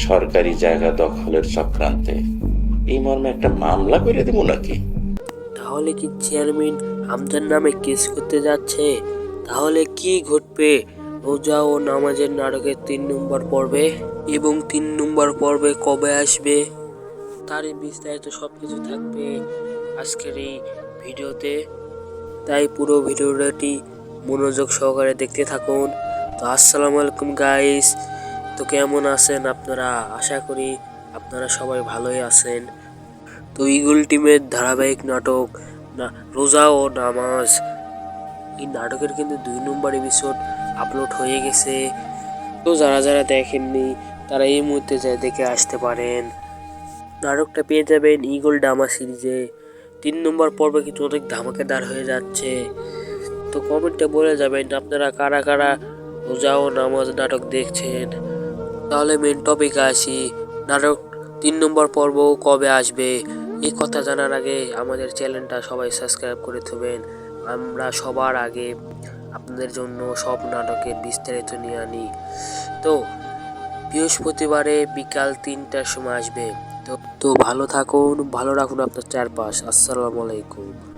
সরকারি জায়গা দখলের চক্রান্তে। এই মর্মে একটা মামলা করে দেবো নাকি? তাহলে কি চেয়ারম্যান হামজার নামে কেস করতে যাচ্ছে? তাহলে কি ঘটবে রোজা ও নামাজের নাটকের 3 নম্বর পর্বে? এবং 3 নম্বর পর্বে কবে আসবে তারই বিস্তারিত সবকিছু থাকবে আজকের এই ভিডিওতে। তাই পুরো ভিডিওটি মনোযোগ সহকারে দেখতে থাকুন। তো আসসালামু আলাইকুম গাইস। তো কেমন আছেন আপনারা? আশা করি আপনারা সবাই ভালোই আছেন। তো ইগল টিমের ধারাবাহিক নাটক না রোজা ও নামাজ, এই নাটকের কিন্তু 2 নম্বর এপিসোড আপলোড হয়ে গেছে। তো যারা যারা দেখেননি তারা এই মুহূর্তে যা দেখে আসতে পারেন। নাটকটা পেয়ে যাবেন ইগল ড্রামা সিরিজে। 3 নম্বর পর্বে কিন্তু অনেক ধামাকেদার হয়ে যাচ্ছে। তো কমেন্টে বলে যাবেন আপনারা কারা কারা রোজা ও নামাজ নাটক দেখছেন। তাহলে মেন টপিকে আসি। নাটক 3 নম্বর পর্ব কবে আসবে এই কথা জানার আগে আমাদের চ্যানেলটা সবাই সাবস্ক্রাইব করে দেবেন। আমরা সবার আগে আপনাদের জন্য সব নাটকের বিস্তারিত নিয়ে আনি। তো বৃহস্পতিবারে বিকাল 3টার সময় আসবে। তো ভালো থাকুন, ভালো রাখুন আপনার চারপাশ। আসসালামু আলাইকুম।